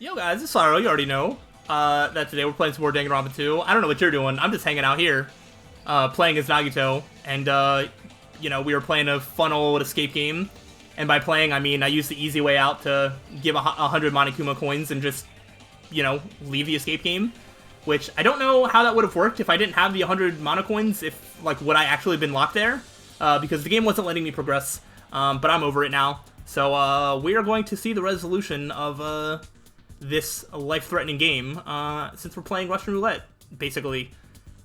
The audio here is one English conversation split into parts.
Yo guys, it's slyroh. You already know that today we're playing some more Danganronpa 2. I don't know what you're doing. I'm just hanging out here, playing as Nagito, and you know, we were playing a fun old escape game. And by playing, I mean I used the easy way out to give 100 Monokuma coins and just, you know, leave the escape game. Which I don't know how that would have worked if I didn't have the 100 Mono coins. If like would I actually been locked there? Because the game wasn't letting me progress. But I'm over it now. So we are going to see the resolution of this life-threatening game, since we're playing Russian roulette, basically.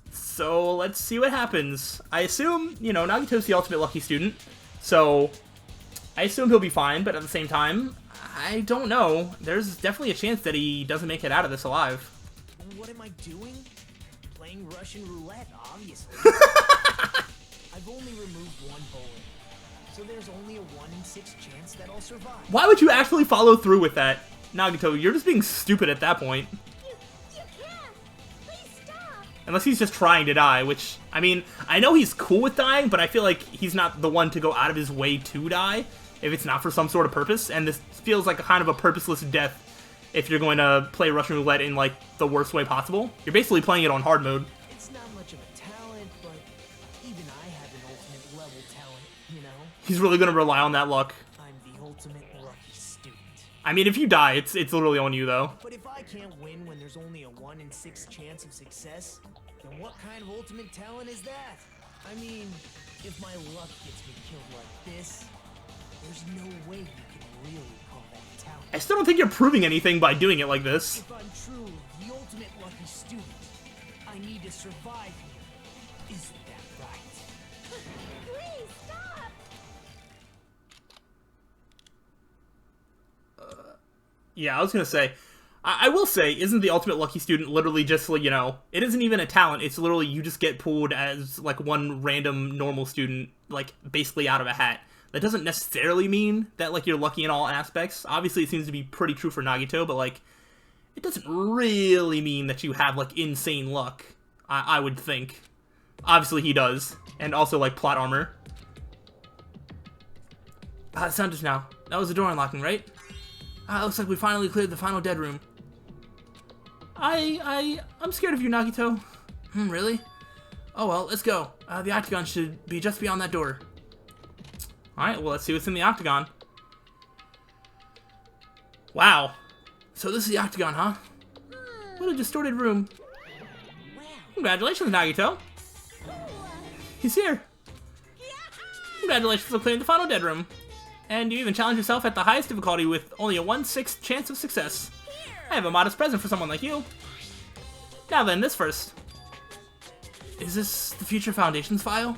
So let's see what happens. I assume, you know, Nagito's the ultimate lucky student, so I assume he'll be fine, but at the same time, I don't know. There's definitely a chance that he doesn't make it out of this alive. What am I doing? Playing Russian roulette, obviously. I've only removed one bowler, so there's only a 1 in 6 chance that I'll survive. Why would you actually follow through with that? Nagito, you're just being stupid at that point. You can't. Please stop. Unless he's just trying to die, which, I mean, I know he's cool with dying, but I feel like he's not the one to go out of his way to die if it's not for some sort of purpose, and this feels like a kind of a purposeless death if you're going to play Russian roulette in, like, the worst way possible. You're basically playing it on hard mode. It's not much of a talent, but even I have an ultimate level talent, you know? He's really going to rely on that luck. I'm the ultimate lucky student. I mean, if you die, it's literally on you, though. But if I can't win when there's only a 1 in 6 chance of success, then what kind of ultimate talent is that? I mean, if my luck gets me killed like this, there's no way you can really call that talent. I still don't think you're proving anything by doing it like this. If I'm truly the ultimate lucky student, I need to survive here. Isn't that right? Please stop. Yeah, I was going to say, I will say, isn't the ultimate lucky student literally just, like, you know, it isn't even a talent, it's literally you just get pulled as, like, one random normal student, like, basically out of a hat. That doesn't necessarily mean that, like, you're lucky in all aspects. Obviously, it seems to be pretty true for Nagito, but, like, it doesn't really mean that you have, like, insane luck, I would think. Obviously, he does. And also, like, plot armor. It sounded just now. That was the door unlocking, right? It looks like we finally cleared the final dead room. I'm scared of you, Nagito. Really? Oh well, let's go. The octagon should be just beyond that door. Alright, well, let's see what's in the octagon. Wow. So this is the octagon, huh? What a distorted room. Congratulations, Nagito. He's here. Congratulations on clearing the final dead room. And you even challenge yourself at the highest difficulty with only a 1/6 chance of success. I have a modest present for someone like you. Now then, this first. Is this the Future Foundations file?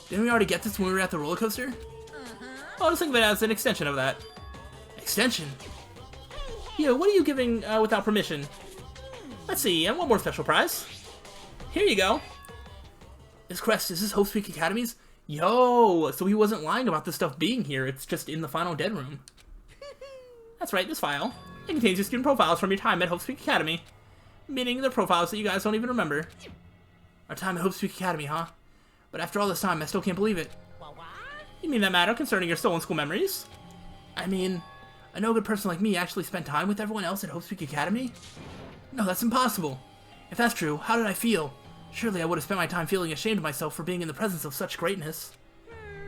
Didn't we already get this when we were at the roller coaster? Oh, just think of it as an extension of that. Extension? Yo, what are you giving without permission? Let's see, and one more special prize. Here you go. This crest, is this Hope's Peak Academy's? Yo, so he wasn't lying about this stuff being here, it's just in the final dead room. That's right, this file. It contains your student profiles from your time at Hope's Peak Academy. Meaning the profiles that you guys don't even remember. Our time at Hope's Peak Academy, huh? But after all this time, I still can't believe it. You mean that matter concerning your stolen school memories? I mean, a no-good person like me actually spent time with everyone else at Hope's Peak Academy? No, that's impossible. If that's true, how did I feel? Surely I would have spent my time feeling ashamed of myself for being in the presence of such greatness.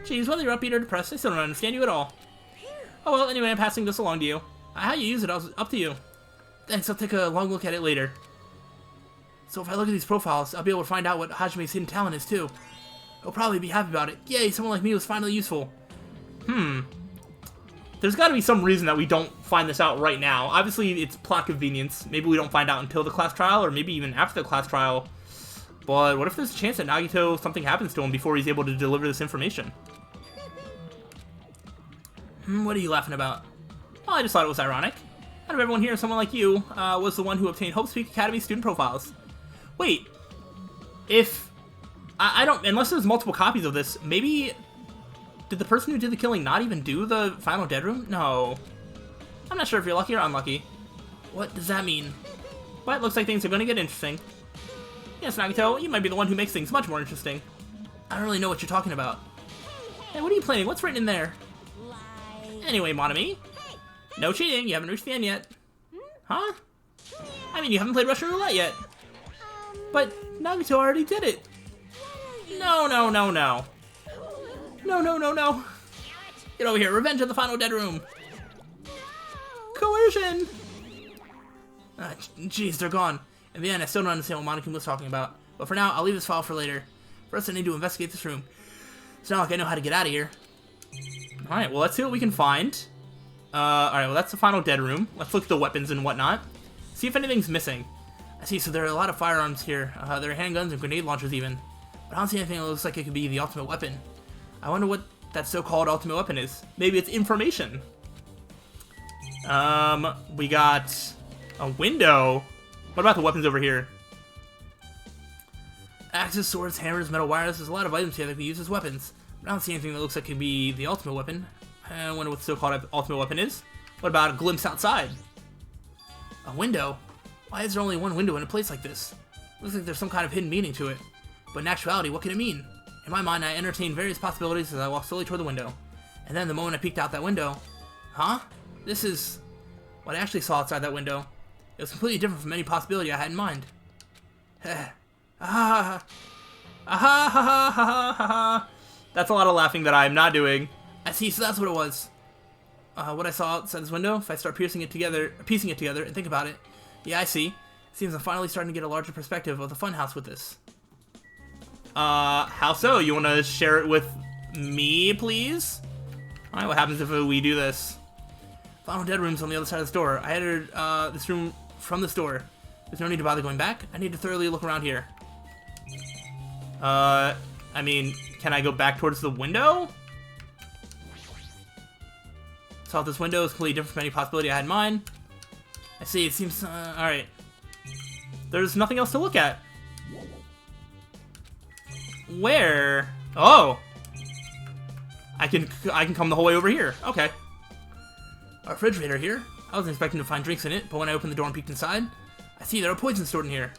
Geez, whether you're upbeat or depressed, I still don't understand you at all. Oh well, anyway, I'm passing this along to you. How you use it, up to you. Thanks, I'll take a long look at it later. So if I look at these profiles, I'll be able to find out what Hajime's hidden talent is too. He'll probably be happy about it. Yay, someone like me was finally useful. There's gotta be some reason that we don't find this out right now. Obviously, it's plot convenience. Maybe we don't find out until the class trial, or maybe even after the class trial. But what if there's a chance that Nagito, something happens to him before he's able to deliver this information? What are you laughing about? Well, I just thought it was ironic. Out of everyone here, someone like you was the one who obtained Hope's Peak Academy student profiles. Wait, if... I don't... Unless there's multiple copies of this, maybe... Did the person who did the killing not even do the final dead room? No. I'm not sure if you're lucky or unlucky. What does that mean? But it looks like things are going to get interesting. Yes, Nagito, you might be the one who makes things much more interesting. I don't really know what you're talking about. Hey, what are you playing? What's written in there? Anyway, mon ami. No cheating, you haven't reached the end yet. Huh? I mean, you haven't played Russian roulette yet. But Nagito already did it. No, no, no, no. No, no, no, no. Get over here. Revenge of the final dead room. Coercion. Jeez, they're gone. In the end, I still don't understand what Monokuma was talking about. But for now, I'll leave this file for later. First, I need to investigate this room. It's not like I know how to get out of here. Alright, well, let's see what we can find. Alright, well, that's the final dead room. Let's look at the weapons and whatnot. See if anything's missing. I see, so there are a lot of firearms here. There are handguns and grenade launchers even. But I don't see anything that looks like it could be the ultimate weapon. I wonder what that so-called ultimate weapon is. Maybe it's information. We got a window. What about the weapons over here? Axes, swords, hammers, metal wires. There's a lot of items here that can be used as weapons. But I don't see anything that looks like it could be the ultimate weapon. I wonder what the so-called ultimate weapon is. What about a glimpse outside? A window? Why is there only one window in a place like this? Looks like there's some kind of hidden meaning to it. But in actuality, what can it mean? In my mind, I entertained various possibilities as I walked slowly toward the window. And then the moment I peeked out that window... Huh? This is... what I actually saw outside that window. It was completely different from any possibility I had in mind. Ah ha ha ha ha ha. That's a lot of laughing that I'm not doing. I see, so that's what it was. What I saw outside this window, if I start piecing it together and think about it. Yeah, I see. Seems I'm finally starting to get a larger perspective of the funhouse with this. How so? You want to share it with me, please? Alright, what happens if we do this? Final dead room's on the other side of the store. I entered, this room from the store. There's no need to bother going back. I need to thoroughly look around here. I mean, can I go back towards the window? Saw this window is completely different from any possibility I had in mind. I see, it seems, alright. There's nothing else to look at. Where? Oh! I can come the whole way over here. Okay. A refrigerator here. I wasn't expecting to find drinks in it, but when I opened the door and peeked inside, I see there are poisons stored in here.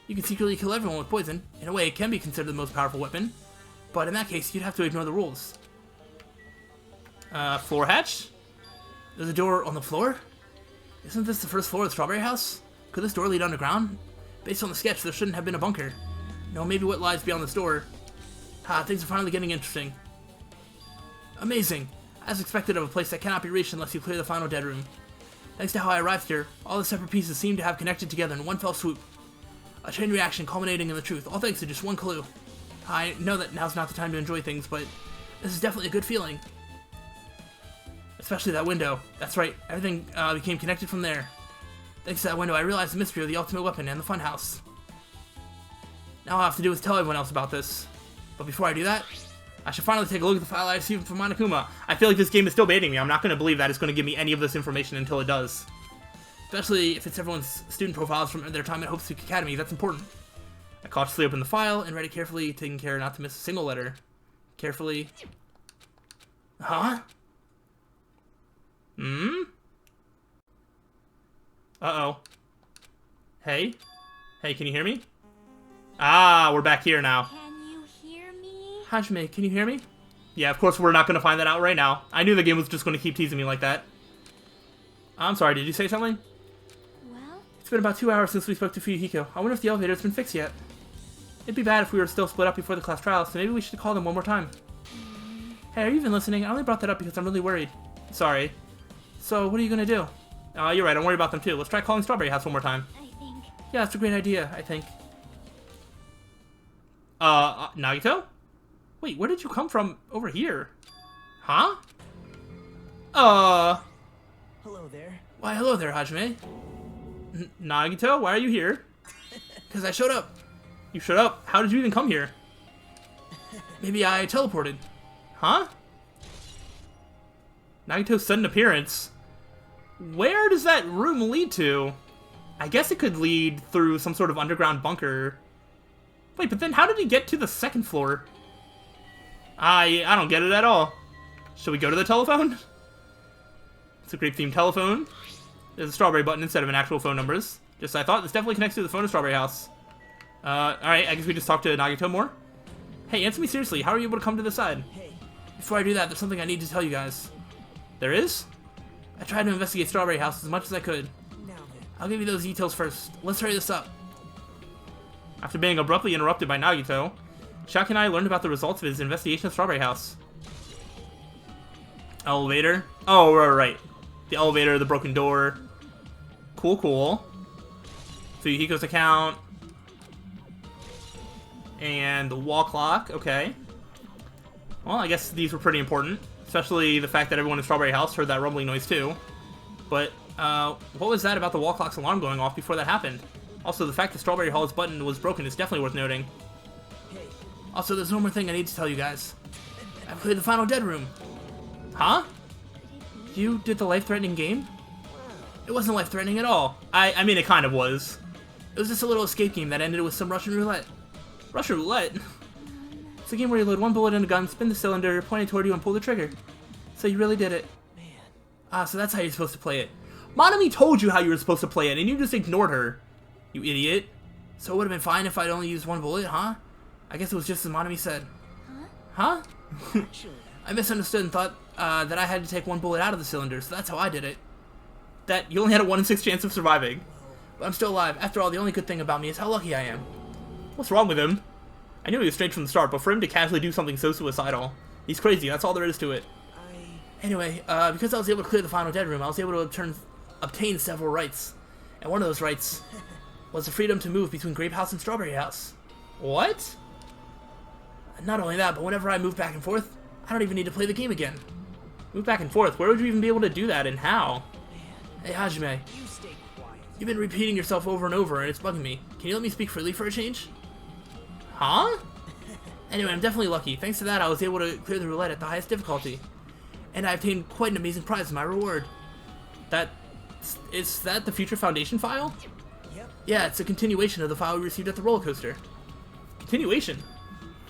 You can secretly kill everyone with poison. In a way, it can be considered the most powerful weapon. But in that case, you'd have to ignore the rules. Floor hatch? There's a door on the floor? Isn't this the first floor of the Strawberry House? Could this door lead underground? Based on the sketch, there shouldn't have been a bunker. No, maybe what lies beyond this door. Ha, things are finally getting interesting. Amazing. As expected of a place that cannot be reached unless you clear the final dead room. Thanks to how I arrived here, all the separate pieces seem to have connected together in one fell swoop. A chain reaction culminating in the truth, all thanks to just one clue. I know that now's not the time to enjoy things, but this is definitely a good feeling. Especially that window. That's right, everything became connected from there. Thanks to that window, I realized the mystery of the ultimate weapon and the funhouse. Now all I have to do is tell everyone else about this. But before I do that, I should finally take a look at the file I received from Monokuma. I feel like this game is still baiting me. I'm not going to believe that it's going to give me any of this information until it does. Especially if it's everyone's student profiles from their time at Hope's Peak Academy. That's important. I cautiously opened the file and read it carefully, taking care not to miss a single letter. Carefully. Huh? Hmm? Uh-oh. Hey? Hey, can you hear me? Ah, we're back here now. Can you hear me? Hajime, can you hear me? Yeah, of course we're not going to find that out right now. I knew the game was just going to keep teasing me like that. I'm sorry, did you say something? Well? It's been about 2 hours since we spoke to Fuyuhiko. I wonder if the elevator's been fixed yet. It'd be bad if we were still split up before the class trial, so maybe we should call them one more time. Hey, are you even listening? I only brought that up because I'm really worried. Sorry. So, what are you going to do? You're right, don't worry about them too. Let's try calling Strawberry House one more time. I think... Yeah, that's a great idea, I think. Nagito? Wait, where did you come from over here? Huh? Hello there. Why, hello there, Hajime. Nagito, why are you here? Because I showed up. You showed up? How did you even come here? Maybe I teleported. Huh? Nagito's sudden appearance. Where does that room lead to? I guess it could lead through some sort of underground bunker. Wait, but then how did he get to the second floor? I don't get it at all. Should we go to the telephone? It's a grape-themed telephone. There's a strawberry button instead of an actual phone numbers. Just I thought this definitely connects to the phone of Strawberry House. Alright, I guess we just talk to Nagito more. Hey, answer me seriously, how are you able to come to this side? Hey. Before I do that, there's something I need to tell you guys. There is? I tried to investigate Strawberry House as much as I could. Now then. I'll give you those details first. Let's hurry this up. After being abruptly interrupted by Nagito, Shaki and I learned about the results of his investigation of Strawberry House. Elevator? Oh, right. The elevator, the broken door. Cool, cool. Fuyuhiko's account. And the wall clock, okay. Well, I guess these were pretty important. Especially the fact that everyone in Strawberry House heard that rumbling noise too. But, what was that about the wall clock's alarm going off before that happened? Also, the fact that Strawberry Hall's button was broken is definitely worth noting. Also, there's one more thing I need to tell you guys. I played the final Dead Room. Huh? You did the life-threatening game? It wasn't life-threatening at all. I mean, it kind of was. It was just a little escape game that ended with some Russian roulette. Russian roulette? It's a game where you load one bullet in a gun, spin the cylinder, point it toward you, and pull the trigger. So you really did it. Man. Ah, so that's how you're supposed to play it. Monami told you how you were supposed to play it, and you just ignored her. You idiot. So it would have been fine if I'd only used one bullet, huh? I guess it was just as Monami said. Huh? I misunderstood and thought that I had to take one bullet out of the cylinder, so that's how I did it. That you only had a 1 in 6 chance of surviving. But I'm still alive. After all, the only good thing about me is how lucky I am. What's wrong with him? I knew he was strange from the start, but for him to casually do something so suicidal, he's crazy, that's all there is to it. Anyway, because I was able to clear the final Dead Room, I was able to obtain several rights. And one of those rights was the freedom to move between Grape House and Strawberry House. What? Not only that, but whenever I move back and forth, I don't even need to play the game again. Move back and forth? Where would you even be able to do that, and how? Hey, Hajime. You've been repeating yourself over and over, and it's bugging me. Can you let me speak freely for a change? Huh? Anyway, I'm definitely lucky. Thanks to that, I was able to clear the roulette at the highest difficulty. And I obtained quite an amazing prize as my reward. Is that the Future Foundation file? Yep. Yeah, it's a continuation of the file we received at the roller coaster. Continuation?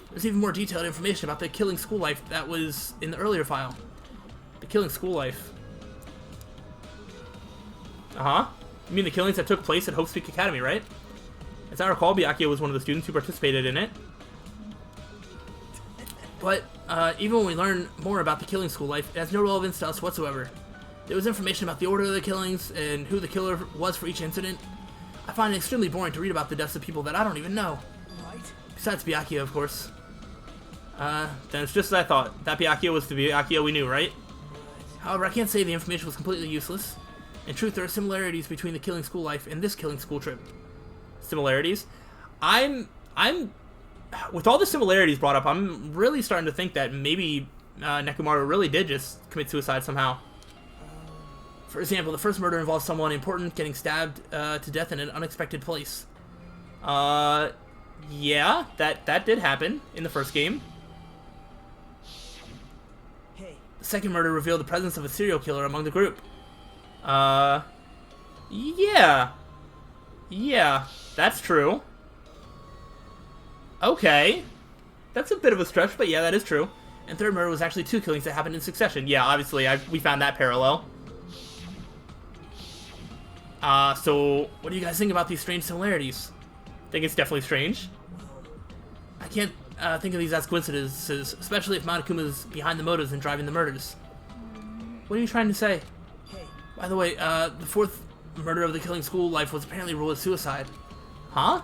There's even more detailed information about the Killing School Life that was in the earlier file. The Killing School Life. Uh-huh. You mean the killings that took place at Hope's Peak Academy, right? As I recall, Byakuya was one of the students who participated in it. But, even when we learn more about the Killing School Life, it has no relevance to us whatsoever. There was information about the order of the killings, and who the killer was for each incident. I find it extremely boring to read about the deaths of people that I don't even know. Right. Besides Byakuya, of course. Then it's just as I thought. That Byakuya was the Byakuya we knew, right? However, I can't say the information was completely useless. In truth, there are similarities between the Killing School Life and this Killing School trip. Similarities? With all the similarities brought up, I'm really starting to think that maybe Nekomaru really did just commit suicide somehow. For example, the first murder involves someone important getting stabbed to death in an unexpected place. Yeah, that did happen in the first game. The second murder revealed the presence of a serial killer among the group. Yeah. Yeah, that's true. Okay. That's a bit of a stretch, but yeah, that is true. And third murder was actually 2 killings that happened in succession. Yeah, obviously, we found that parallel. So, what do you guys think about these strange similarities? Think it's definitely strange? I can't think of these as coincidences, especially if Monokuma's behind the motives and driving the murders. What are you trying to say? By the way, the fourth murder of the Killing School Life was apparently ruled as suicide. Huh?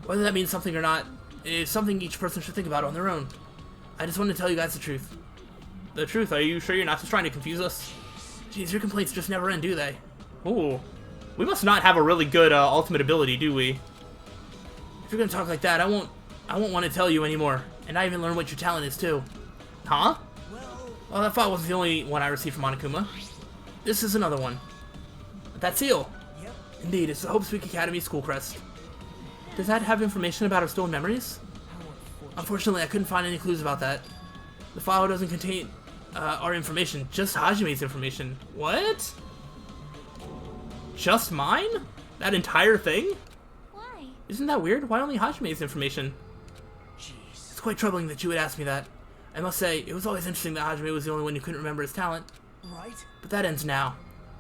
Whether that means something or not is something each person should think about on their own. I just wanted to tell you guys the truth. The truth? Are you sure you're not just trying to confuse us? Jeez, your complaints just never end, do they? Ooh. We must not have a really good ultimate ability, do we? If you're gonna talk like that, I won't want to tell you anymore. And I even learn what your talent is, too. Huh? Well, that file wasn't the only one I received from Monokuma. This is another one. That seal. Yep. Indeed, it's the Hope's Peak Academy school crest. Does that have information about our stolen memories? Unfortunately, I couldn't find any clues about that. The file doesn't contain our information, just Hajime's information. What? Just mine? That entire thing? Why? Isn't that weird? Why only Hajime's information? Jeez. It's quite troubling that you would ask me that. I must say, it was always interesting that Hajime was the only one who couldn't remember his talent. Right. But that ends now.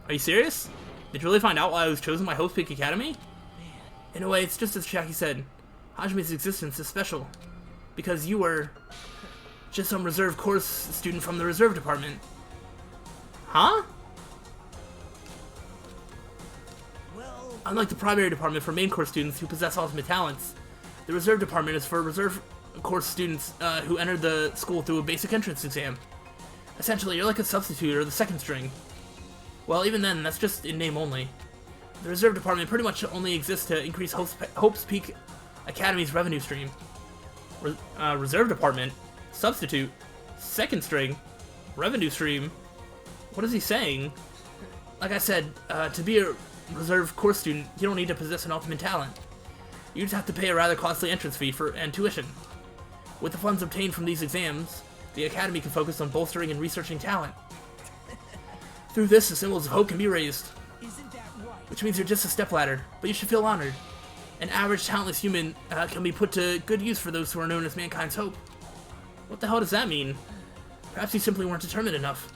Are you serious? Did you really find out why I was chosen by Hope's Peak Academy? In a way, it's just as Chiaki said. Hajime's existence is special. Because you were just some reserve course student from the reserve department. Huh? Well, Unlike the primary department for main course students who possess ultimate talents, the reserve department is for reserve course students who entered the school through a basic entrance exam. Essentially, you're like a substitute or the second string. Well, even then, that's just in name only. The reserve department pretty much only exists to increase Hope's Peak Academy's revenue stream. Reserve department, substitute, second string, revenue stream. What is he saying? Like I said, to be a reserve course student, you don't need to possess an ultimate talent. You just have to pay a rather costly entrance fee and tuition. With the funds obtained from these exams, the Academy can focus on bolstering and researching talent. Through this, the symbols of hope can be raised. isn't that right? Which means you're just a stepladder, but you should feel honored. An average, talentless human can be put to good use for those who are known as mankind's hope. What the hell does that mean? Perhaps you simply weren't determined enough.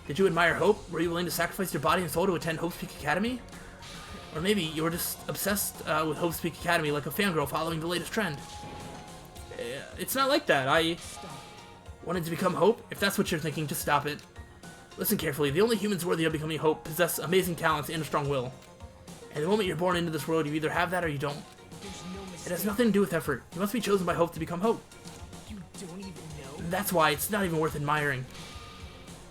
Did you admire Hope? Were you willing to sacrifice your body and soul to attend Hope's Peak Academy? Or maybe you were just obsessed with Hope's Peak Academy like a fangirl following the latest trend. It's not like that. I wanted to become Hope. If that's what you're thinking, just stop it. Listen carefully. The only humans worthy of becoming Hope possess amazing talents and a strong will. And the moment you're born into this world, you either have that or you don't. There's no It mistake. has nothing to do with effort. You must be chosen by Hope to become Hope. You don't even know. That's why it's not even worth admiring.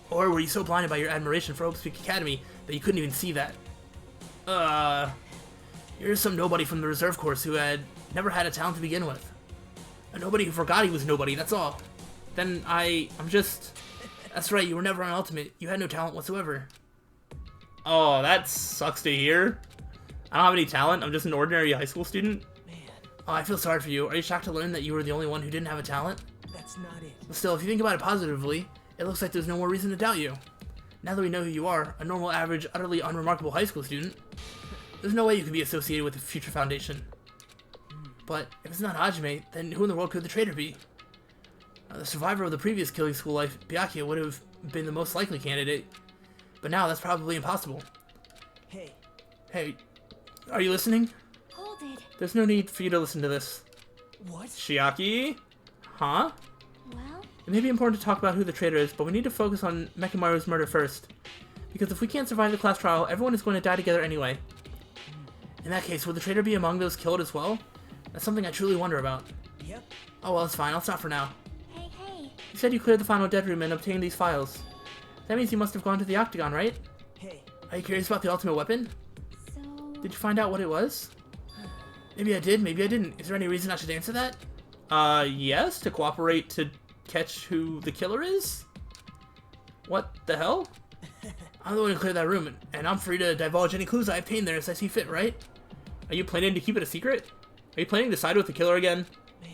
Or were you so blinded by your admiration for Hope's Peak Academy that you couldn't even see that? You're some nobody from the reserve course who had never had a talent to begin with. A nobody who forgot he was nobody, that's all. Then I'm just... That's right, you were never an ultimate. You had no talent whatsoever. Oh, that sucks to hear. I don't have any talent, I'm just an ordinary high school student. Man, Oh, I feel sorry for you. Are you shocked to learn that you were the only one who didn't have a talent? that's not it. But still, if you think about it positively, it looks like there's no more reason to doubt you. Now that we know who you are, a normal, average, utterly unremarkable high school student, there's no way you could be associated with the future foundation. But if it's not Hajime, then who in the world could the traitor be? The survivor of the previous killing school life, Byakuya, would have been the most likely candidate. But now that's probably impossible. Hey, Hey, are you listening? Hold it. There's no need for you to listen to this. what? Shiaki? Huh? Well, It may be important to talk about who the traitor is, but we need to focus on Mekamaru's murder first. Because if we can't survive the class trial, everyone is going to die together anyway. In that case, would the traitor be among those killed as well? That's something I truly wonder about. Yep. Oh well, it's fine, I'll stop for now. hey, hey. You said you cleared the final dead room and obtained these files. That means you must have gone to the Octagon, right? Hey, Are you curious about the ultimate weapon? So, Did you find out what it was? Maybe I did, maybe I didn't. Is there any reason I should answer that? Yes, to cooperate to catch who the killer is? What the hell? I'm the one who cleared that room, and I'm free to divulge any clues I obtained there as I see fit, right? Are you planning to keep it a secret? Are you planning to side with the killer again? man.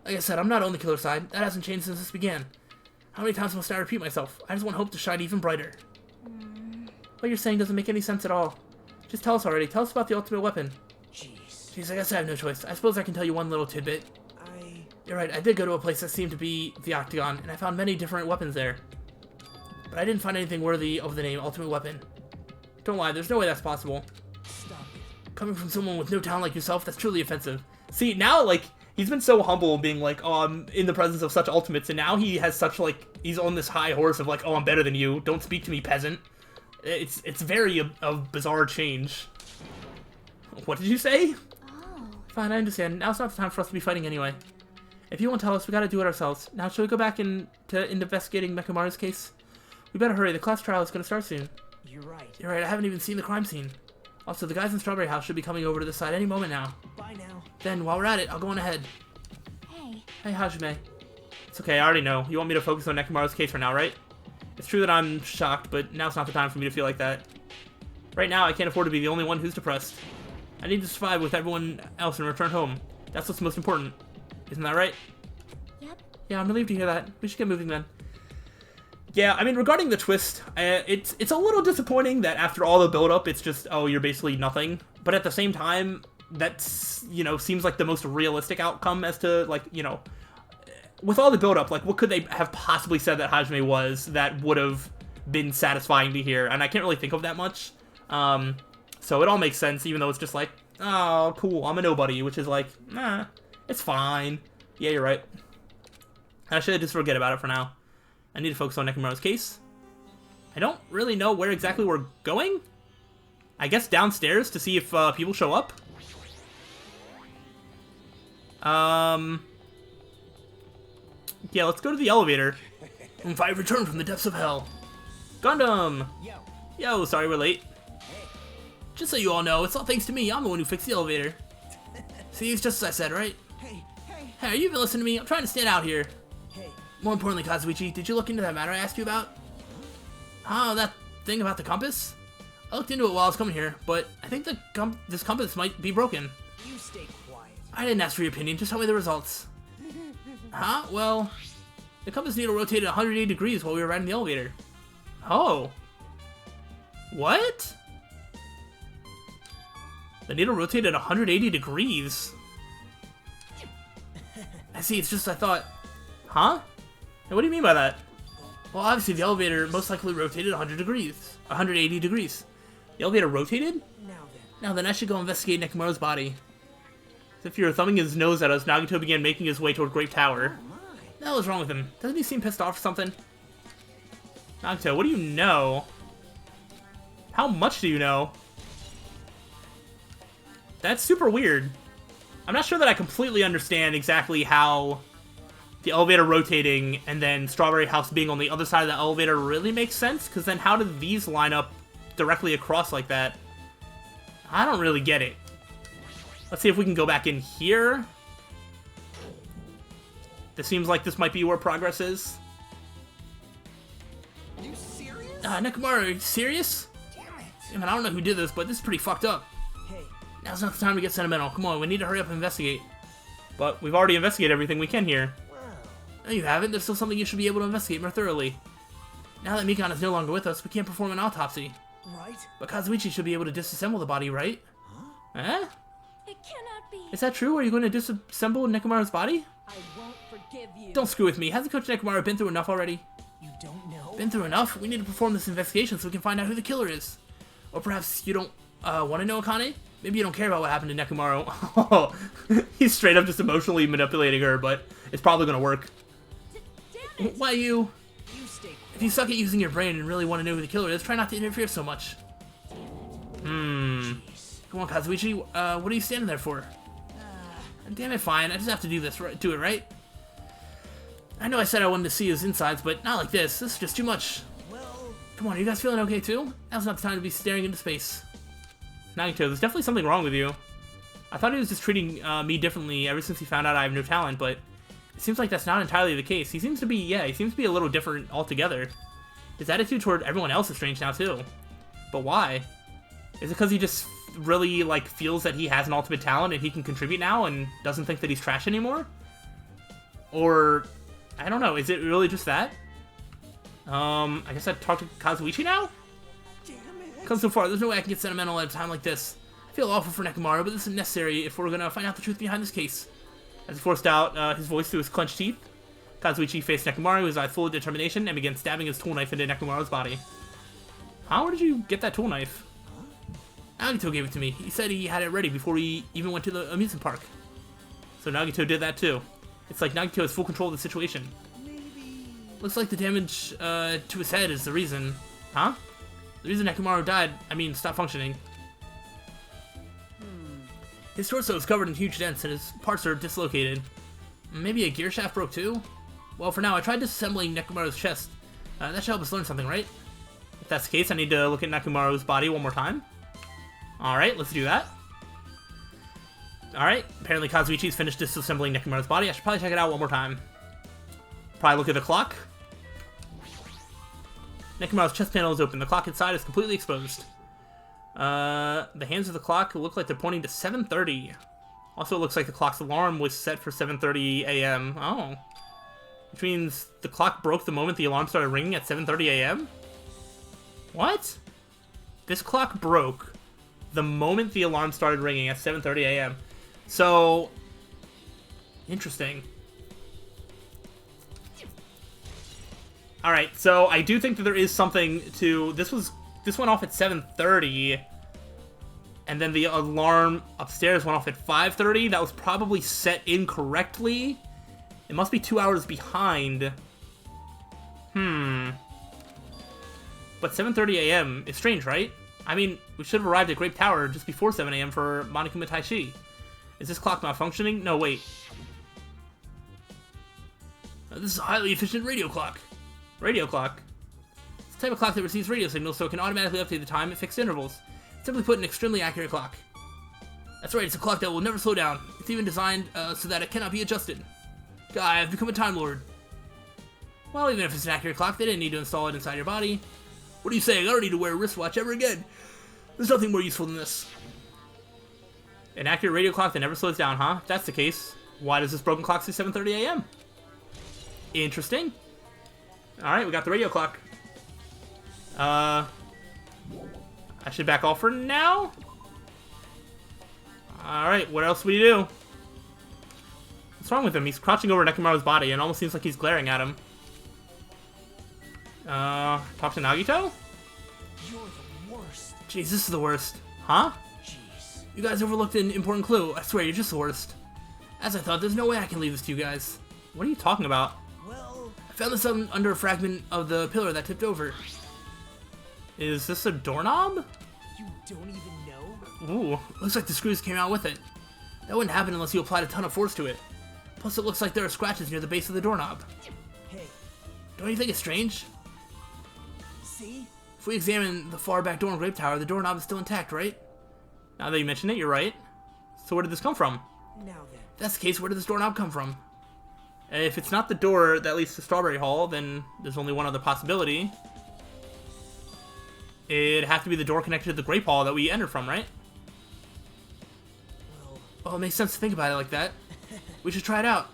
Like I said, I'm not on the killer side. That hasn't changed since this began. How many times must I repeat myself? I just want Hope to shine even brighter. What you're saying doesn't make any sense at all. Just tell us already. Tell us about the ultimate weapon. Jeez. Jeez, I guess I have no choice. I suppose I can tell you one little tidbit. I... You're right, I did go to a place that seemed to be the Octagon, and I found many different weapons there. But I didn't find anything worthy of the name Ultimate Weapon. Don't lie, there's no way that's possible. Stop it. Coming from someone with no talent like yourself, that's truly offensive. See, now, like, he's been so humble being like, oh, I'm in the presence of such ultimates, and now he has such, like, he's on this high horse of like, oh, I'm better than you, don't speak to me, peasant. It's very a bizarre change. What did you say? oh, Fine, I understand. Now's not the time for us to be fighting anyway. If you won't tell us, we gotta do it ourselves. Now, shall we go back into investigating Mekamaru's case? We better hurry, the class trial is gonna start soon. You're right. You're right, I haven't even seen the crime scene. Also, the guys in Strawberry House should be coming over to this side any moment now. Bye now. Then, while we're at it, I'll go on ahead. hey. Hey, Hajime. It's okay, I already know. You want me to focus on Nekamaru's case for now, right? It's true that I'm shocked, but now's not the time for me to feel like that. Right now, I can't afford to be the only one who's depressed. I need to survive with everyone else and return home. That's what's most important. Isn't that right? Yep. Yeah, I'm relieved to hear that. We should get moving then. Yeah, I mean, regarding the twist, it's a little disappointing that after all the build-up, it's just, oh, you're basically nothing. But at the same time, that's, you know, seems like the most realistic outcome as to, like, you know, with all the build-up, like, what could they have possibly said that Hajime was that would have been satisfying to hear? And I can't really think of that much. So it all makes sense, even though it's just like, oh, cool, I'm a nobody, which is like, nah, it's fine. Yeah, you're right. I should just forget about it for now. I need to focus on Nekamaru's case. I don't really know where exactly we're going. I guess downstairs to see if people show up. Yeah, let's go to the elevator. If I return from the depths of hell. Gundam! Yo, sorry we're late. Just so you all know, it's all thanks to me. I'm the one who fixed the elevator. See, it's just as I said, right? Hey, are you even listening to me? I'm trying to stand out here. More importantly, Kazuichi, did you look into that matter I asked you about? Oh, that thing about the compass? I looked into it while I was coming here, but I think this compass might be broken. You stay quiet. I didn't ask for your opinion, just tell me the results. Huh? Well, the compass needle rotated 180 degrees while we were riding the elevator. Oh. What? The needle rotated 180 degrees. I see, it's just I thought... Huh? Hey, what do you mean by that? Well, obviously the elevator most likely rotated 180 degrees. The elevator rotated? Now then, I should go investigate Nekomaru's body. As if you were thumbing his nose at us, Nagito began making his way toward Great Tower. What the hell is wrong with him? Doesn't he seem pissed off or something? Nagito, what do you know? How much do you know? That's super weird. I'm not sure that I completely understand exactly how the elevator rotating and then Strawberry House being on the other side of the elevator really makes sense, because then how did these line up directly across like that? I don't really get it. Let's see if we can go back in here. This seems like this might be where progress is. Are you serious? Nekomaru, are you serious? Damn it. Yeah, man, I don't know who did this, but this is pretty fucked up. Hey, Now's not the time to get sentimental. Come on, we need to hurry up and investigate. But we've already investigated everything we can here. wow. No, you haven't. There's still something you should be able to investigate more thoroughly. Now that Mikan is no longer with us, we can't perform an autopsy. Right? But Kazuichi should be able to disassemble the body, right? Huh? It cannot be. Is that true? Are you going to disassemble Nekomaru's body? I won't forgive you. Don't screw with me. Hasn't Coach Nekomaru been through enough already? You don't know? Been through enough? We need to perform this investigation so we can find out who the killer is. Or perhaps you don't want to know, Akane? Maybe you don't care about what happened to Nekomaru. He's straight up just emotionally manipulating her, but it's probably going to work. Damn it. Why you? You stay quiet. If you suck at using your brain and really want to know who the killer is, try not to interfere so much. Come on, Kazuichi. What are you standing there for? Damn it, fine. I just have to do this, do it, right? I know I said I wanted to see his insides, but not like this. This is just too much. Well, Come on, are you guys feeling okay too? Now's not the time to be staring into space. Nagito, there's definitely something wrong with you. I thought he was just treating me differently ever since he found out I have no talent, but it seems like that's not entirely the case. He seems to be a little different altogether. His attitude toward everyone else is strange now too. But why? Is it because he just really, like, feels that he has an ultimate talent and he can contribute now and doesn't think that he's trash anymore? Or, I don't know, is it really just that? I guess I'd talk to Kazuichi now? damn it. Come so far, there's no way I can get sentimental at a time like this. I feel awful for Nekomaru, but this is necessary if we're gonna find out the truth behind this case. As he forced out his voice through his clenched teeth, Kazuichi faced Nekomaru, his eyes full of determination, and began stabbing his tool knife into Nekomaru's body. How? Where did you get that tool knife? Nagito gave it to me. He said he had it ready before he even went to the amusement park. So Nagito did that too. It's like Nagito has full control of the situation. Looks like the damage to his head is the reason. Huh? The reason Nekomaru died, stopped functioning. His torso is covered in huge dents and his parts are dislocated. Maybe a gear shaft broke too? Well, for now, I tried disassembling Nekomaru's chest. That should help us learn something, right? If that's the case, I need to look at Nekomaru's body one more time. Alright, let's do that. Alright, apparently Kazuichi's finished disassembling Nekomaru's body. I should probably check it out one more time. Probably look at the clock. Nekomaru's chest panel is open. The clock inside is completely exposed. The hands of the clock look like they're pointing to 7:30. Also, it looks like the clock's alarm was set for 7:30 a.m. Oh. Which means the clock broke the moment the alarm started ringing at 7:30 a.m.? What? This clock broke the moment the alarm started ringing at 7:30 a.m. So, interesting. Alright, so I do think that there is something to... This went off at 7:30, and then the alarm upstairs went off at 5:30. That was probably set incorrectly. It must be 2 hours behind. But 7:30 a.m. is strange, right? I mean, we should have arrived at Grape Tower just before 7 a.m. for Monokuma Taishi. Is this clock malfunctioning? No, wait. This is a highly efficient radio clock. Radio clock? It's the type of clock that receives radio signals so it can automatically update the time at fixed intervals. Simply put, an extremely accurate clock. That's right, it's a clock that will never slow down. It's even designed so that it cannot be adjusted. Guy, I've become a Time Lord. Well, even if it's an accurate clock, they didn't need to install it inside your body. What are you saying? I don't need to wear a wristwatch ever again. There's nothing more useful than this. An accurate radio clock that never slows down, huh? If that's the case, why does this broken clock say 7:30 a.m.? Interesting. Alright, we got the radio clock. I should back off for now. Alright, what else do we do? What's wrong with him? He's crouching over Nekimaru's body and almost seems like he's glaring at him. Talk to Nagito? You're the worst. Jeez, this is the worst. Huh? Jeez. You guys overlooked an important clue. I swear, you're just the worst. As I thought, there's no way I can leave this to you guys. What are you talking about? Well, I found this under a fragment of the pillar that tipped over. Is this a doorknob? you don't even know? Ooh, looks like the screws came out with it. That wouldn't happen unless you applied a ton of force to it. Plus, it looks like there are scratches near the base of the doorknob. Hey, Don't you think it's strange? see? If we examine the far back door in Grape Tower, the doorknob is still intact, right? Now that you mention it, you're right. So where did this come from? Now then. If that's the case, where did this doorknob come from? If it's not the door that leads to Strawberry Hall, then there's only one other possibility. It'd have to be the door connected to the Grape Hall that we entered from, right? Well, Oh, it makes sense to think about it like that. We should try it out.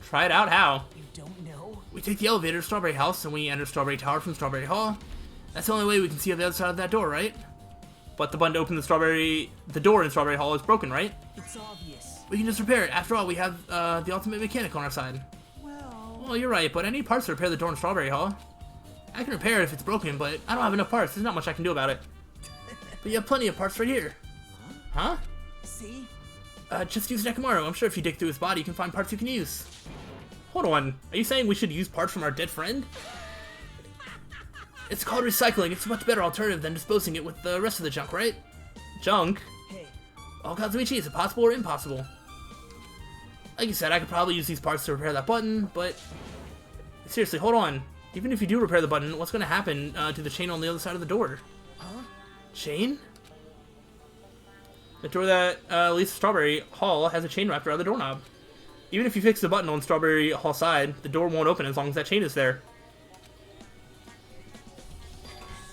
Try it out? How? you don't know? We take the elevator to Strawberry House, and we enter Strawberry Tower from Strawberry Hall. That's the only way we can see on the other side of that door, right? But the button to open the door in Strawberry Hall is broken, right? It's obvious. We can just repair it. After all, we have the ultimate mechanic on our side. Well, you're right, but I need parts to repair the door in Strawberry Hall. I can repair it if it's broken, but I don't have enough parts. There's not much I can do about it. But you have plenty of parts right here. Huh? See? Just use Nekimaru. I'm sure if you dig through his body, you can find parts you can use. Hold on. Are you saying we should use parts from our dead friend? It's called recycling. It's a much better alternative than disposing it with the rest of the junk, right? Junk? Hey, Oh, Kazuichi, is it possible or impossible? Like you said, I could probably use these parts to repair that button, but... Seriously, hold on. Even if you do repair the button, what's going to happen to the chain on the other side of the door? huh? Chain? The door that leads to Strawberry Hall has a chain wrapped around the doorknob. Even if you fix the button on Strawberry Hall side, the door won't open as long as that chain is there.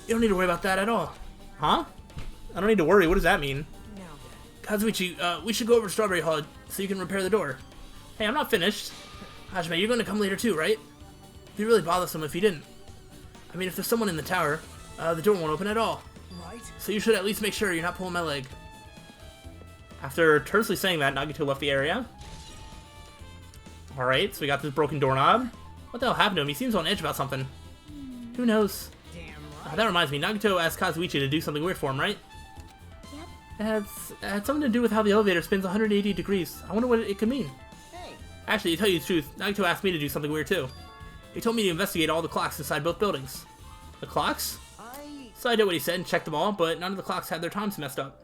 You don't need to worry about that at all. Huh? I don't need to worry. What does that mean? Now then. Kazuichi, we should go over to Strawberry Hall so you can repair the door. Hey, I'm not finished. Hajime, you're going to come later too, right? It'd be really bothersome if you didn't. I mean, if there's someone in the tower, the door won't open at all. Right? So you should at least make sure you're not pulling my leg. After tersely saying that, Nagito left the area. Alright, so we got this broken doorknob. What the hell happened to him? He seems on edge about something. Who knows? Damn right. That reminds me, Nagito asked Kazuichi to do something weird for him, right? Yep. It had something to do with how the elevator spins 180 degrees. I wonder what it could mean. Hey, Actually, to tell you the truth, Nagito asked me to do something weird too. He told me to investigate all the clocks inside both buildings. The clocks? So I did what he said and checked them all, but none of the clocks had their times messed up.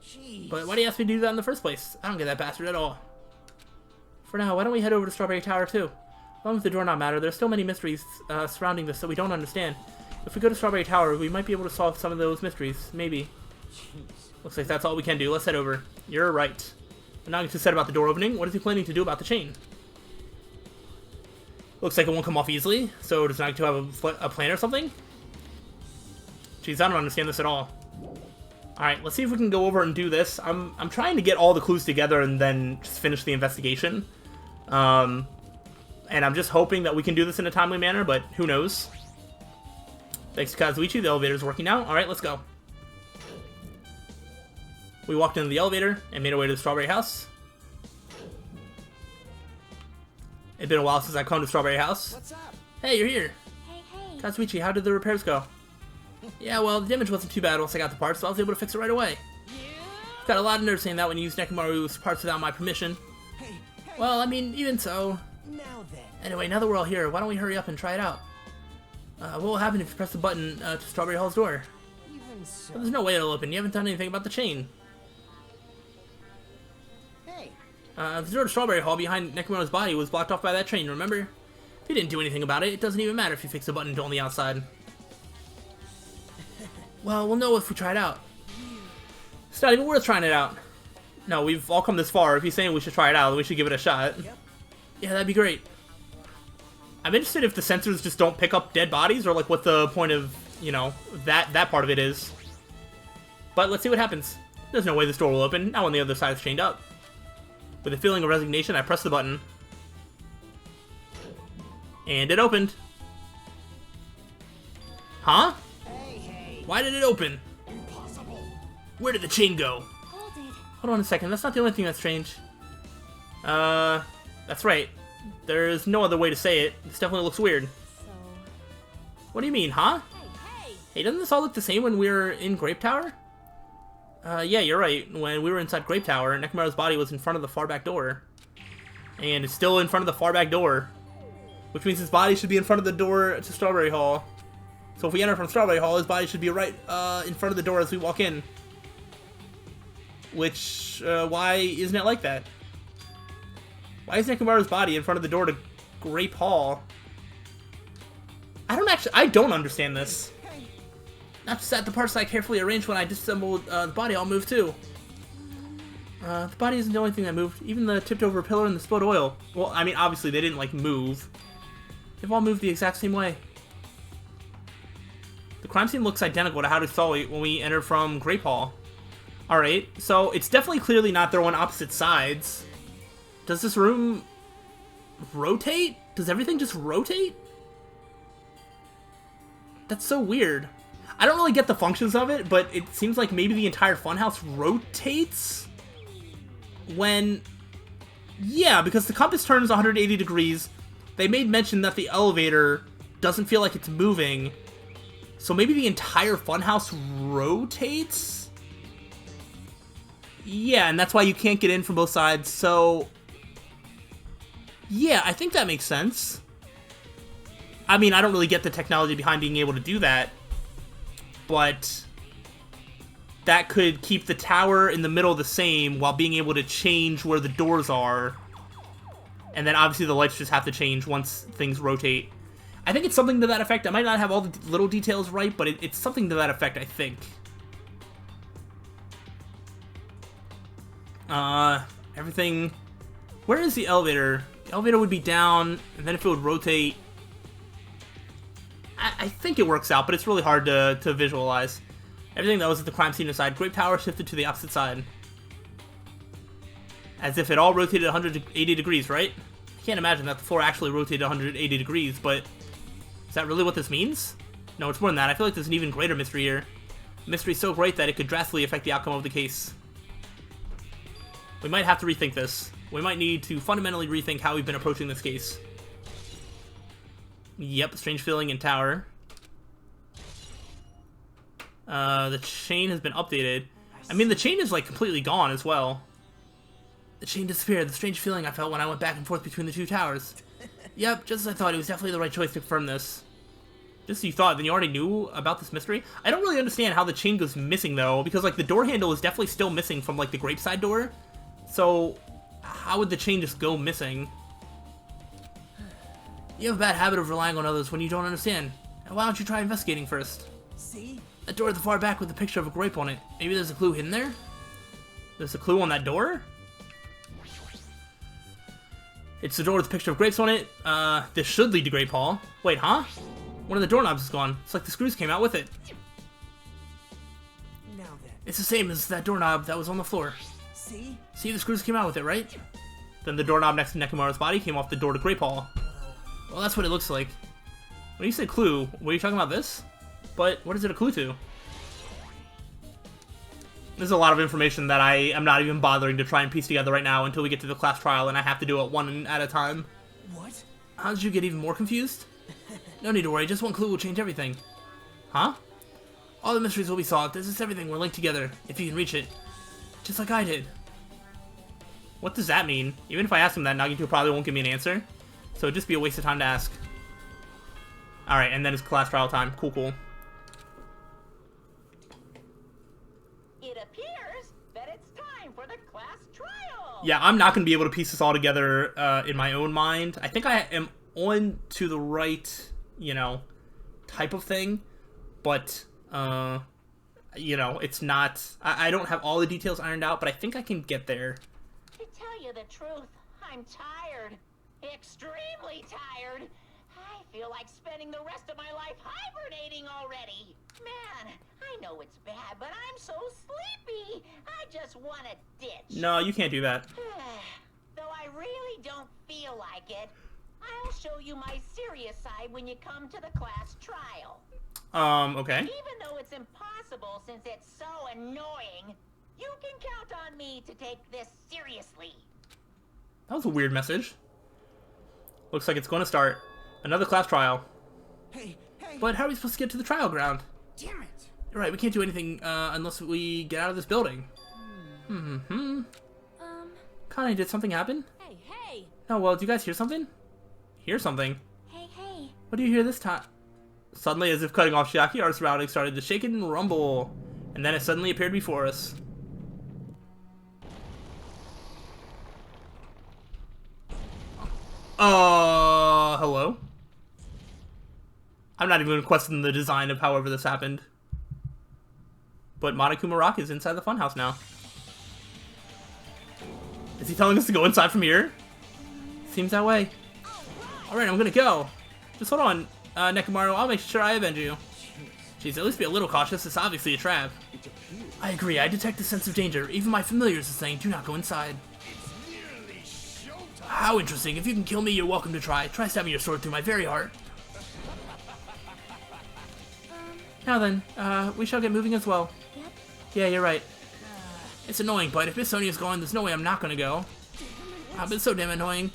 Jeez. But why did he ask me to do that in the first place? I don't get that bastard at all. For now, why don't we head over to Strawberry Tower too? Along with the doorknob matter, there's still many mysteries surrounding this that we don't understand. If we go to Strawberry Tower, we might be able to solve some of those mysteries. Maybe. Looks like that's all we can do. Let's head over. You're right. Nagito said about the door opening. What is he planning to do about the chain? Looks like it won't come off easily. So does Nagito have a plan or something? Jeez, I don't understand this at all. Alright, let's see if we can go over and do this. I'm trying to get all the clues together and then just finish the investigation. And I'm just hoping that we can do this in a timely manner, but who knows. Thanks to Kazuichi, the elevator's working now. Alright, let's go. We walked into the elevator and made our way to the Strawberry House. It's been a while since I've come to Strawberry House. What's up? Hey, you're here. Hey, hey. Kazuichi, how did the repairs go? Yeah, well, the damage wasn't too bad once I got the parts, so I was able to fix it right away. Got a lot of nerve saying that when you use Nekimaru's parts without my permission. Hey, hey. Well, I mean, even so. Now then. Anyway, now that we're all here, why don't we hurry up and try it out? What will happen if you press the button to Strawberry Hall's door? Even seems so. But there's no way it'll open. You haven't done anything about the chain. Hey, The door to Strawberry Hall behind Nekomaru's body was blocked off by that chain, remember? If you didn't do anything about it, it doesn't even matter if you fix the button on the outside. Well, we'll know if we try it out. It's not even worth trying it out. No, we've all come this far. If he's saying we should try it out, then we should give it a shot. Yep. Yeah, that'd be great. I'm interested if the sensors just don't pick up dead bodies, or like what the point of, you know, that part of it is. But let's see what happens. There's no way this door will open, not when the other side is chained up. With a feeling of resignation, I press the button. And it opened. Huh? hey. Why did it open? Impossible. Where did the chain go? Hold it. Hold on a second, that's not the only thing that's strange. That's right. There's no other way to say it. This definitely looks weird. So. What do you mean, huh? Hey. Hey, doesn't this all look the same when we were in Grape Tower? Yeah, you're right. When we were inside Grape Tower, Nekomaru's body was in front of the far back door. And it's still in front of the far back door. Which means his body should be in front of the door to Strawberry Hall. So if we enter from Strawberry Hall, his body should be right in front of the door as we walk in. Which, why isn't it like that? Why is Nekomaru's body in front of the door to Grape Hall? I don't understand this. Not just that, the parts I carefully arranged when I disassembled the body all moved too. The body isn't the only thing that moved. Even the tipped over pillar and the spilled oil. Well, I mean, obviously they didn't, like, move. They've all moved the exact same way. The crime scene looks identical to how we saw it when we entered from Grape Hall. Alright, so it's definitely clearly not they're on opposite sides. Does this room rotate? Does everything just rotate? That's so weird. I don't really get the functions of it, but it seems like maybe the entire funhouse rotates when... Yeah, because the compass turns 180 degrees. They made mention that the elevator doesn't feel like it's moving. So maybe the entire funhouse rotates? Yeah, and that's why you can't get in from both sides, so... Yeah, I think that makes sense. I mean, I don't really get the technology behind being able to do that, but that could keep the tower in the middle the same while being able to change where the doors are. And then obviously the lights just have to change once things rotate. I think it's something to that effect. I might not have all the little details right, but it's something to that effect, I think. Everything... Where is the elevator? The elevator would be down, and then if it would rotate... I think it works out, but it's really hard to visualize. Everything that was at the crime scene aside, Grape Tower shifted to the opposite side. As if it all rotated 180 degrees, right? I can't imagine that the floor actually rotated 180 degrees, but... Is that really what this means? No, it's more than that. I feel like there's an even greater mystery here. A mystery so great that it could drastically affect the outcome of the case. We might have to rethink this. We might need to fundamentally rethink how we've been approaching this case. Yep, strange feeling in tower. The chain has been updated. I mean, the chain is, like, completely gone as well. The chain disappeared. The strange feeling I felt when I went back and forth between the two towers. Yep, just as I thought, it was definitely the right choice to confirm this. Just as you thought, then you already knew about this mystery? I don't really understand how the chain goes missing, though, because, like, the door handle is definitely still missing from, like, the grape side door. So, how would the chain just go missing? You have a bad habit of relying on others when you don't understand. Now, why don't you try investigating first? See? That door at the far back with the picture of a grape on it. Maybe there's a clue hidden there? There's a clue on that door? It's the door with the picture of grapes on it. This should lead to Grape Hall. Wait, huh? One of the doorknobs is gone. It's like the screws came out with it. Now then. It's the same as that doorknob that was on the floor. See? See, the screws came out with it, right? Then the doorknob next to Nekomaru's body came off the door to Grape Hall. Well, that's what it looks like. When you said clue, were you talking about this? But what is it a clue to? There's a lot of information that I am not even bothering to try and piece together right now until we get to the class trial, and I have to do it one at a time. What? How did you get even more confused? No need to worry, just one clue will change everything. Huh? All the mysteries will be solved. This is everything. We're linked together, if you can reach it. Just like I did. What does that mean? Even if I ask him that, Nagito probably won't give me an answer. So it'd just be a waste of time to ask. Alright, and then it's class trial time. Cool, cool. for the class trial. Yeah, I'm not going to be able to piece this all together in my own mind. I think I am on to the right, you know, type of thing, but, you know, it's not, I don't have all the details ironed out, but I think I can get there. To tell you the truth, I'm tired. Extremely tired. I feel like spending the rest of my life hibernating already. Man, I know it's bad, but I'm so sleepy. I just want a ditch. No, you can't do that. Though I really don't feel like it, I'll show you my serious side when you come to the class trial. Okay. Even though it's impossible since it's so annoying, you can count on me to take this seriously. That was a weird message. Looks like it's going to start another class trial. Hey. But how are we supposed to get to the trial ground? Damn it. You're right, we can't do anything unless we get out of this building. Connie, did something happen? Hey. Oh, well, do you guys hear something? Hear something? Hey. What do you hear this time? Suddenly, as if cutting off Shiaki, our surroundings started to shake and rumble. And then it suddenly appeared before us. Hello? I'm not even going to question the design of however this happened. But Monokuma Rock is inside the funhouse now. Is he telling us to go inside from here? Seems that way. Alright, I'm gonna go. Just hold on, Nekomaru, I'll make sure I avenge you. Jeez, at least be a little cautious, it's obviously a trap. I agree, I detect a sense of danger. Even my familiars are saying, do not go inside. How interesting. If you can kill me, you're welcome to try. Try stabbing your sword through my very heart. Now then, we shall get moving as well. Yep. Yeah, you're right. It's annoying, but if Miss Sonia's going, there's no way I'm not gonna go. But it's so damn annoying.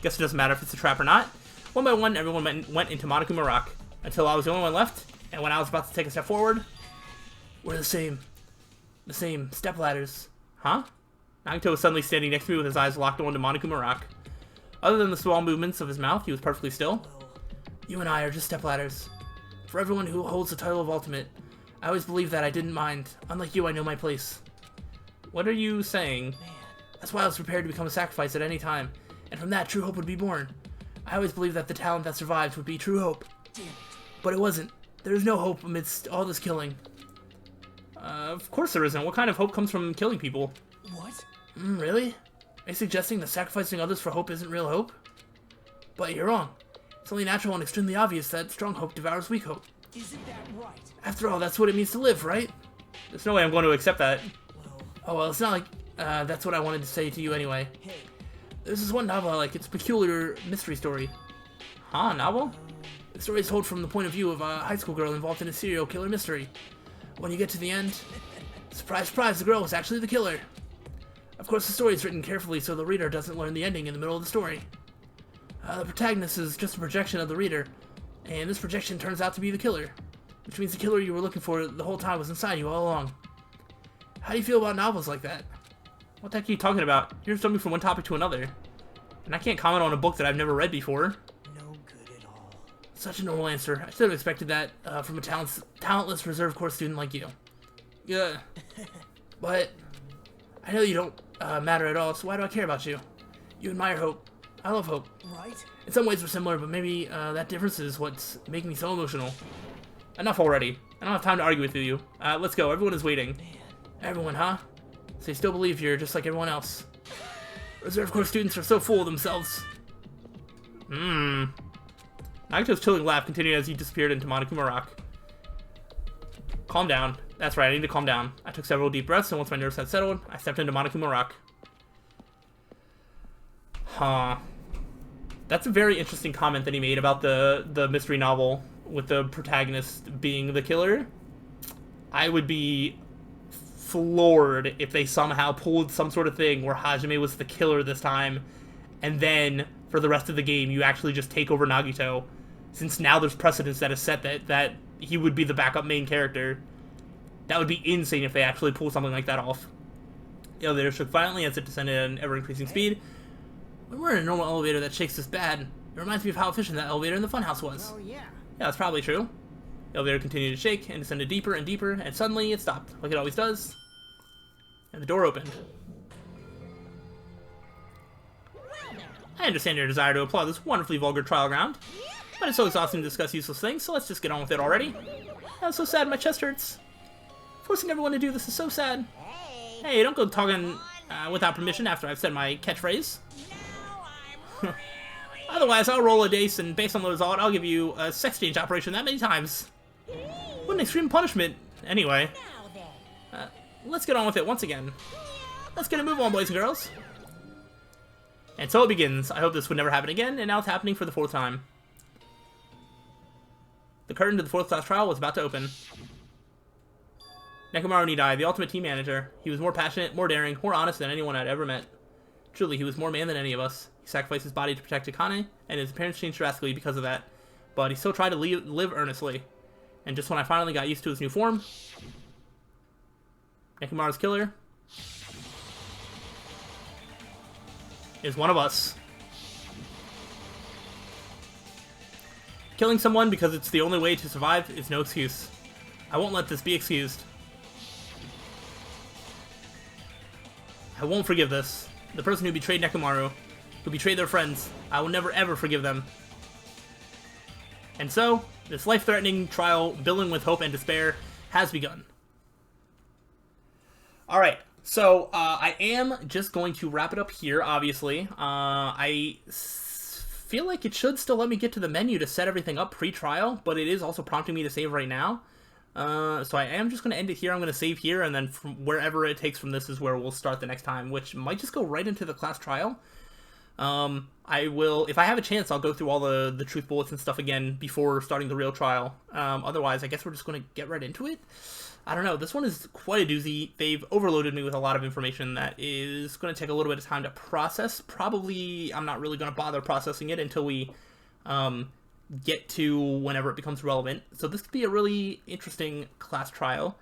Guess it doesn't matter if it's a trap or not. One by one, everyone went into Monokuma Rock, until I was the only one left, and when I was about to take a step forward, we're the same. The same stepladders. Huh? Nagito was suddenly standing next to me with his eyes locked onto Monokuma Rock. Other than the small movements of his mouth, he was perfectly still. You and I are just stepladders. For everyone who holds the title of Ultimate, I always believed that I didn't mind. Unlike you, I know my place. What are you saying? That's why I was prepared to become a sacrifice at any time, and from that, true hope would be born. I always believed that the talent that survived would be true hope. But it wasn't. There is no hope amidst all this killing. Of course there isn't. What kind of hope comes from killing people? What? Really? Are you suggesting that sacrificing others for hope isn't real hope? But you're wrong. It's only natural and extremely obvious that strong hope devours weak hope. Isn't that right? After all, that's what it means to live, right? There's no way I'm going to accept that. Well, Oh, well, it's not like, that's what I wanted to say to you anyway. hey. There's this one novel I like. It's a peculiar mystery story. Huh, novel? The story is told from the point of view of a high school girl involved in a serial killer mystery. When you get to the end, surprise, surprise, the girl was actually the killer. Of course, the story is written carefully so the reader doesn't learn the ending in the middle of the story. The protagonist is just a projection of the reader, and this projection turns out to be the killer, which means the killer you were looking for the whole time was inside you all along. How do you feel about novels like that? What the heck are you talking about? You're jumping from one topic to another. And I can't comment on a book that I've never read before. No good at all. Such a normal answer. I should have expected that from a talentless reserve corps student like you. Yeah. But I know you don't matter at all, so why do I care about you? You admire hope. I love hope. Right? In some ways we're similar, but maybe that difference is what's making me so emotional. Enough already. I don't have time to argue with you. Let's go. Everyone is waiting. Man. Everyone, huh? So you still believe you're just like everyone else. Reserve Corps students are so full of themselves. Nagito's chilling laugh continued as he disappeared into Monokuma Rock. Calm down. That's right, I need to calm down. I took several deep breaths, and once my nerves had settled, I stepped into Monokuma Rock. Huh. That's a very interesting comment that he made about the mystery novel with the protagonist being the killer. I would be floored if they somehow pulled some sort of thing where Hajime was the killer this time, and then for the rest of the game you actually just take over Nagito, since now there's precedence that is set that he would be the backup main character. That would be insane if they actually pull something like that off. The elevator shook violently as it descended at an ever-increasing speed. When we're in a normal elevator that shakes this bad, it reminds me of how efficient that elevator in the funhouse was. Oh, yeah. Yeah, that's probably true. The elevator continued to shake and descended deeper and deeper, and suddenly it stopped, like it always does. And the door opened. I understand your desire to applaud this wonderfully vulgar trial ground, but it's so exhausting to discuss useless things, so let's just get on with it already. I'm so sad, my chest hurts. Forcing everyone to do this is so sad. Hey, don't go talking without permission after I've said my catchphrase. Otherwise, I'll roll a dice, and based on the result, I'll give you a sex change operation that many times. What an extreme punishment. Anyway, let's get on with it once again. Let's get a move on, boys and girls. And so it begins. I hope this would never happen again, and now it's happening for the 4th time. The curtain to the 4th class trial was about to open. Nekomaru Nidai, the ultimate team manager. He was more passionate, more daring, more honest than anyone I'd ever met. Truly, he was more man than any of us. He sacrificed his body to protect Akane, and his appearance changed drastically because of that. But he still tried to live earnestly. And just when I finally got used to his new form, Nekomaru's killer is one of us. Killing someone because it's the only way to survive is no excuse. I won't let this be excused. I won't forgive this. The person who betrayed Nekomaru, who betrayed their friends, I will never ever forgive them. And so, this life-threatening trial, billing with hope and despair, has begun. Alright, so I am just going to wrap it up here, obviously. I feel like it should still let me get to the menu to set everything up pre-trial, but it is also prompting me to save right now. So I am just going to end it here. I'm going to save here, and then from wherever it takes from this is where we'll start the next time, which might just go right into the class trial. I will, if I have a chance, I'll go through all the truth bullets and stuff again before starting the real trial. Otherwise, I guess we're just going to get right into it. I don't know, this one is quite a doozy. They've overloaded me with a lot of information that is going to take a little bit of time to process. Probably, I'm not really going to bother processing it until we, get to whenever it becomes relevant. So this could be a really interesting class trial.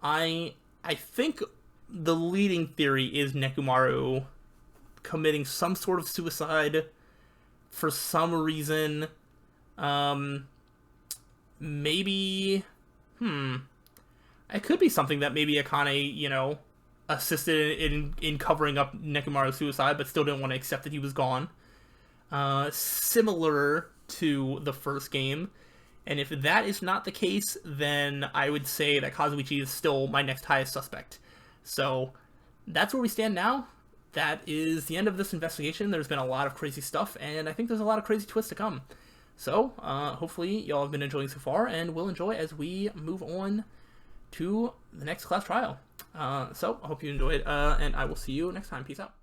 I think the leading theory is Nekomaru committing some sort of suicide for some reason. Maybe, it could be something that maybe Akane, you know, assisted in covering up Nekomaru's suicide, but still didn't want to accept that he was gone. Similar to the first game. And if that is not the case, then I would say that Kazuichi is still my next highest suspect. So that's where we stand now. That is the end of this investigation. There's been a lot of crazy stuff, and I think there's a lot of crazy twists to come. So hopefully y'all have been enjoying so far, and will enjoy as we move on to the next class trial. So I hope you enjoyed, and I will see you next time. Peace out.